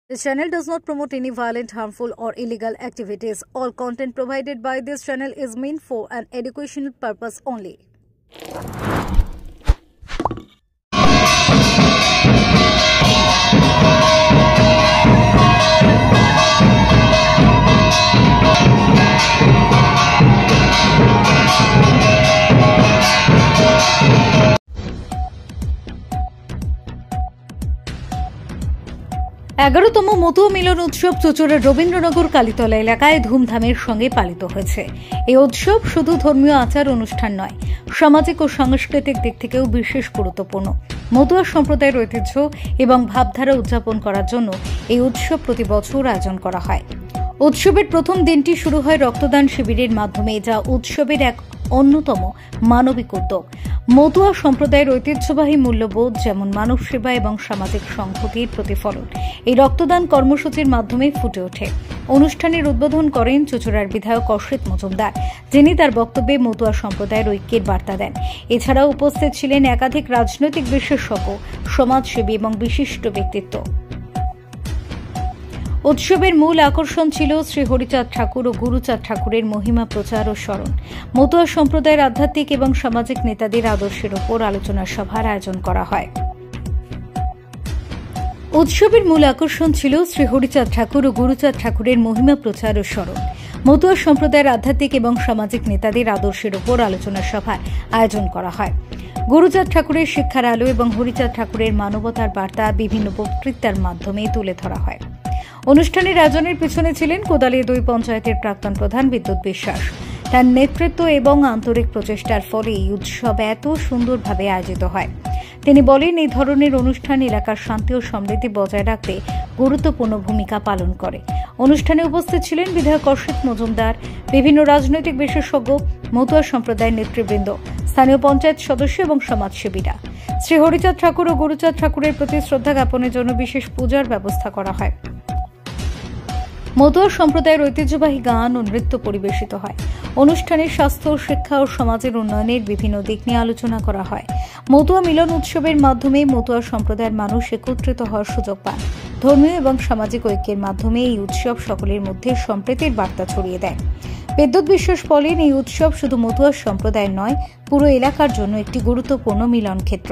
This channel does not promote any violent, harmful, or illegal activities. All content provided by this channel is meant for an educational purpose only. এগারোতম মতুয়া মিলন উৎসব চুঁচুড়ার রবীন্দ্রনগর কালীতলা এলাকায় ধুমধামের সঙ্গে পালিত হয়েছে। এই উৎসব শুধু ধর্মীয় আচার অনুষ্ঠান নয়, সামাজিক ও সাংস্কৃতিক দিক থেকেও বিশেষ গুরুত্বপূর্ণ। মতুয়া সম্প্রদায়ের ঐতিহ্য এবং ভাবধারা উদযাপন করার জন্য এই উৎসব প্রতি বছর আয়োজন করা হয়। উৎসবের প্রথম দিনটি শুরু হয় রক্তদান শিবিরের মাধ্যমে, যা উৎসবের এক অন্যতম মানবিক উদ্যোগ। মতুয়া সম্প্রদায়ের ঐতিহ্যবাহী মূল্যবোধ যেমন মানব সেবা এবং সামাজিক সংহতির প্রতিফলন এই রক্তদান কর্মসূচির মাধ্যমে ফুটে ওঠে। অনুষ্ঠানের উদ্বোধন করেন চুঁচুড়ার বিধায়ক অসিত মজুমদার, যিনি তার বক্তব্যে মতুয়া সম্প্রদায়ের ঐক্যের বার্তা দেন। এছাড়াও উপস্থিত ছিলেন একাধিক রাজনৈতিক বিশেষজ্ঞ, সমাজসেবী এবং বিশিষ্ট ব্যক্তিত্ব। উৎসবের মূল আকর্ষণ ছিল শ্রী হরিচাঁদ ঠাকুর ও গুরুচাঁদ ঠাকুরের মহিমা প্রচার ও স্মরণ। মতুয়া সম্প্রদায়ের আধ্যাত্মিক এবং সামাজিক নেতাদের আদর্শের উপর আলোচনা সভার আয়োজন করা হয়। উৎসবের মূল আকর্ষণ ছিল শ্রী হরিচাঁদ ঠাকুর ও গুরুচাঁদ ঠাকুরের মহিমা প্রচার ও স্মরণ। মতুয়া সম্প্রদায়ের আধ্যাত্মিক এবং সামাজিক নেতাদের আদর্শের উপর আলোচনা সভার আয়োজন করা হয়। গুরুচাঁদ ঠাকুরের শিক্ষার আলো এবং হরিচাঁদ ঠাকুরের মানবতার বার্তা বিভিন্ন বক্তৃতার মাধ্যমে তুলে ধরা হয়। অনুষ্ঠানের আয়োজনের পিছনে ছিলেন কোদালিয়া 2 পঞ্চায়েতের প্রাক্তন প্রধান বিদ্যুৎ বিশ্বাস। তার নেতৃত্ব এবং আন্তরিক প্রচেষ্টার ফলে এই উৎসব এত সুন্দরভাবে আয়োজিত হয়। তিনি বলেন, এই ধরনের অনুষ্ঠান এলাকার শান্তি ও সমৃদ্ধি বজায় রাখতে গুরুত্বপূর্ণ ভূমিকা পালন করে। অনুষ্ঠানে উপস্থিত ছিলেন বিধায়ক অসিত মজুমদার, বিভিন্ন রাজনৈতিক বিশেষজ্ঞ, মতুয়া সম্প্রদায়ের নেতৃবৃন্দ, স্থানীয় পঞ্চায়েত সদস্য এবং সমাজসেবীরা। শ্রী হরিচাঁদ ঠাকুর ও গুরুচাঁদ ঠাকুরের প্রতি শ্রদ্ধা জ্ঞাপনের জন্য বিশেষ পূজার ব্যবস্থা করা হয়। মতুয়া সম্প্রদায়ের ঐতিহ্যবাহী গান ও নৃত্য পরিবেশিত হয়। অনুষ্ঠানে স্বাস্থ্য, শিক্ষা ও সমাজের উন্নয়নের বিভিন্ন দিক নিয়ে আলোচনা করা হয়। মতুয়া মিলন উৎসবের মাধ্যমে মতুয়া সম্প্রদায়ের মানুষ একত্রিত হওয়ার সুযোগ পান। ধর্মীয় এবং সামাজিক ঐক্যের মাধ্যমে এই উৎসব সকলের মধ্যে সম্প্রীতির বার্তা ছড়িয়ে দেয়। বিদ্যুৎ বিশ্বাস বলেন, এই উৎসব শুধু মতুয়া সম্প্রদায়ের নয়, পুরো এলাকার জন্য একটি গুরুত্বপূর্ণ মিলন ক্ষেত্র।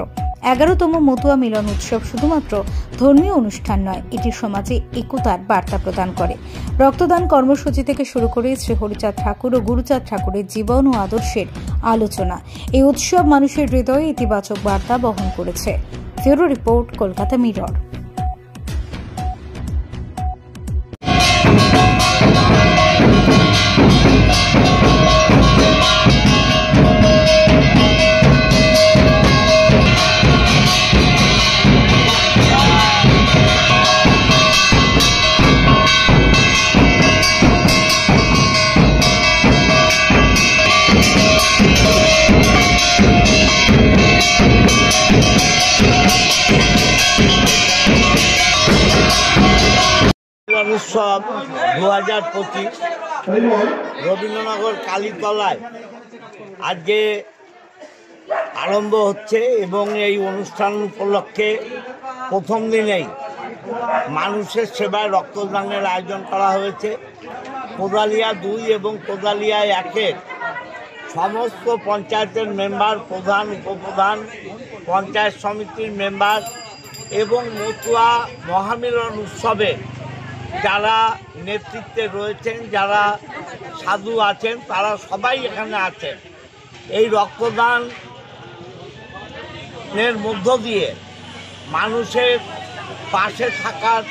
11তম মতুয়া মিলন উৎসব শুধুমাত্র ধর্মীয় অনুষ্ঠান নয়, এটি সমাজে একতার বার্তা প্রদান করে। রক্তদান কর্মসূচি থেকে শুরু করে শ্রী হরিচাঁদ ঠাকুর ও গুরুচাঁদ ঠাকুরের জীবন ও আদর্শের আলোচনা, এই উৎসব মানুষের হৃদয়ে ইতিবাচক বার্তা বহন করেছে। Bureau report, Kolkata mirror. উৎসব 2025 রবীন্দ্রনগর কালীতলায় আজকে আরম্ভ হচ্ছে এবং এই অনুষ্ঠান উপলক্ষে প্রথম দিনেই মানুষের সেবায় রক্তদানের আয়োজন করা হয়েছে। কোদালিয়া 2 এবং কোদালিয়া 1-এর সমস্ত পঞ্চায়েতের মেম্বার, প্রধান, উপপ্রধান, পঞ্চায়েত সমিতির মেম্বার এবং মতুয়া মহামিলন উৎসবে যারা নেতৃত্বে রয়েছেন, যারা সাধু আছেন, তারা সবাই এখানে আছেন। এই রক্তদানের মধ্য দিয়ে মানুষের পাশে থাকার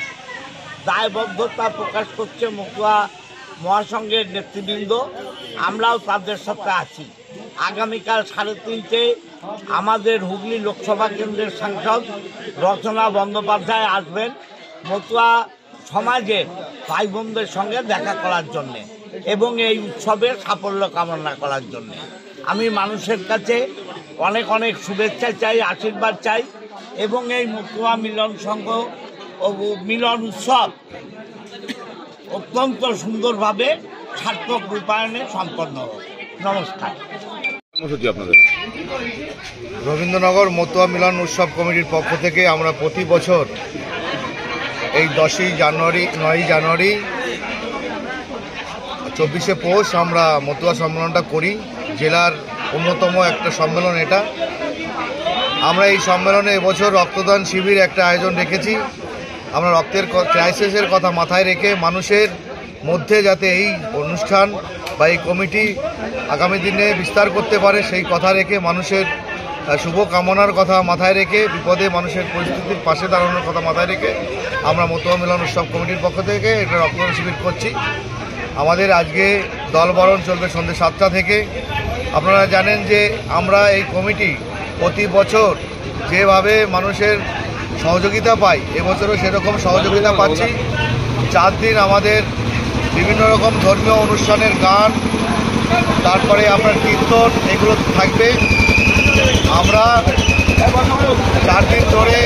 দায়বদ্ধতা প্রকাশ করছে মতুয়া মহাসংঘের নেতৃবৃন্দ। আমরাও তাদের সাথে আছি। আগামীকাল 3:30 আমাদের হুগলি লোকসভা কেন্দ্রের সাংসদ রচনা বন্দ্যোপাধ্যায় আসবেন মতুয়া সমাজের ভাই বোনদের সঙ্গে দেখা করার জন্যে এবং এই উৎসবের সাফল্য কামনা করার জন্যে। আমি মানুষের কাছে অনেক অনেক শুভেচ্ছা চাই, আশীর্বাদ চাই এবং এই মতুয়া মিলন সংঘ ও মিলন উৎসব অত্যন্ত সুন্দরভাবে সার্থক রূপায়ণে সম্পন্ন হোক। নমস্কার। রবীন্দ্রনগর মতুয়া মিলন উৎসব কমিটির পক্ষ থেকে আমরা প্রতি বছর এই 10ই জানুয়ারি 9ই জানুয়ারি 24শে পৌষ আমরা মতুয়া সম্মেলনটা করি। জেলার অন্যতম একটা সম্মেলন এটা। আমরা এই সম্মেলনে এবছর রক্তদান শিবির একটা আয়োজন রেখেছি। আমরা রক্তের ক্রাইসিসের কথা মাথায় রেখে মানুষের মধ্যে যাতে এই অনুষ্ঠান বা এই কমিটি আগামী দিনে বিস্তার করতে পারে সেই কথা রেখে, মানুষের শুভ কামনার কথা মাথায় রেখে, বিপদে মানুষের পরিস্থিতির পাশে দাঁড়ানোর কথা মাথায় রেখে আমরা মতুয়া মিলন উৎসব কমিটির পক্ষ থেকে এটা রক্তদান শিবির করছি। আমাদের আজকে দলবরণ চলবে সন্ধ্যে 7টা থেকে। আপনারা জানেন যে আমরা এই কমিটি প্রতি বছর যেভাবে মানুষের সহযোগিতা পাই, এবছরও সেরকম সহযোগিতা পাচ্ছি। 4 দিন আমাদের বিভিন্ন রকম ধর্মীয় অনুষ্ঠানের গান, তারপরে আপনার কীর্তন, এগুলো থাকবে। আমরা 4 দিন ধরে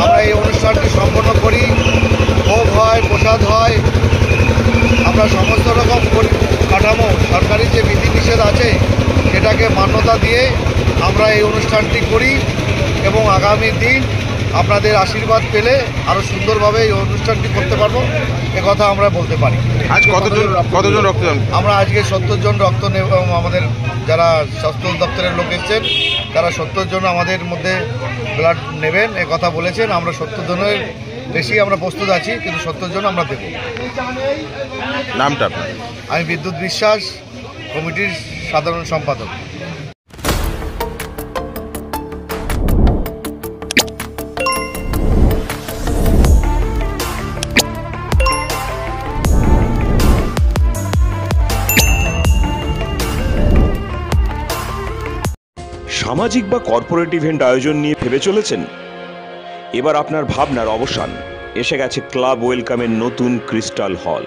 আমরা এই অনুষ্ঠানটি সম্পন্ন করি। ভোগ হয়, প্রসাদ হয়। আমরা সমস্ত রকম কাঠামো, সরকারি যে বিধিনিষেধ আছে সেটাকে মান্যতা দিয়ে আমরা এই অনুষ্ঠানটি করি এবং আগামী দিন আপনাদের আশীর্বাদ পেলে আরও সুন্দরভাবে এই অনুষ্ঠানটি করতে পারবো, কথা আমরা বলতে পারি। আজ কতজন রক্তদান? আমরা আজকে 70 জন রক্ত নেব। আমাদের যারা স্বাস্থ্য দপ্তরের লোক এসছেন তারা 70 জন আমাদের মধ্যে ব্লাড নেবেন কথা বলেছেন। আমরা 70 জনের বেশি আমরা প্রস্তুত আছি, কিন্তু 70 জন আমরা দেব। নামটা? আমি বিদ্যুৎ বিশ্বাস, কমিটির সাধারণ সম্পাদক। সামাজিক বা কর্পোরেট ইভেন্ট আয়োজন নিয়ে ভেবে চলেছেন? এবার আপনার ভাবনার অবসান। এসে গেছে ক্লাব ওয়েলকামের নতুন ক্রিস্টাল হল।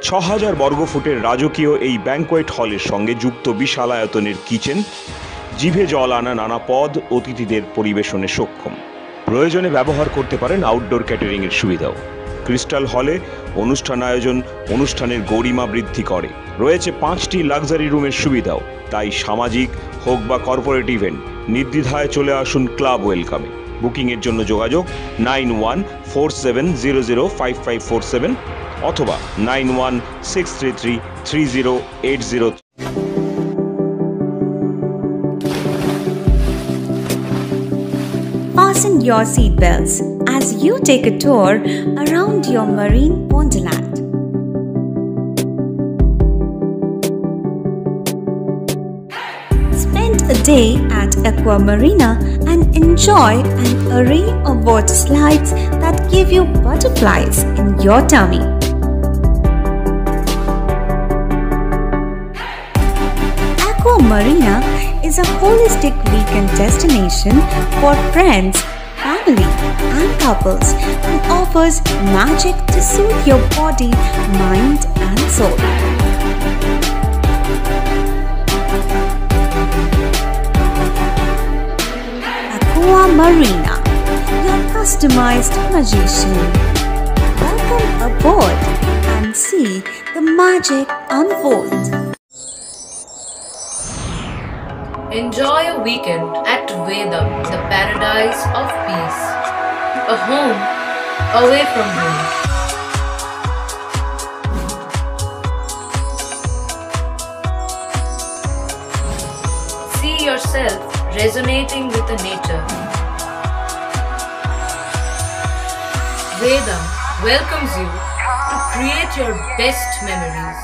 6000 বর্গফুটের রাজকীয় এই ব্যাংকোয়েট হলের সঙ্গে যুক্ত বিশাল আয়তনের কিচেন, জিভে জল আনা নানা পদ অতিথিদের পরিবেশনে সক্ষম। প্রয়োজনে ব্যবহার করতে পারেন আউটডোর ক্যাটারিংয়ের সুবিধাও। ক্রিস্টাল হলে অনুষ্ঠান আয়োজন অনুষ্ঠানের গরিমা বৃদ্ধি করে। রয়েছে 5টি লাক্সারি রুমের সুবিধাও। তাই সামাজিক হোক বা কর্পোরেট ইভেন্ট, নির্দ্বিধায় চলে আসুন ক্লাব ওয়েলকামে। বুকিংয়ের জন্য যোগাযোগ 9147005547 অথবা 9163333080। Fasten your seatbelts as you take a tour around your marine wonderland. Spend a day at Aqua Marina and enjoy an array of water slides that give you butterflies in your tummy. Aqua Marina is a holistic weekend destination for friends, family, and couples and offers magic to soothe your body, mind, and soul. Aqua Marina, your customized magician. Welcome aboard and see the magic unfold. Enjoy a weekend at Vedam, the paradise of peace. A home away from home. See yourself resonating with the nature. Vedam welcomes you to create your best memories.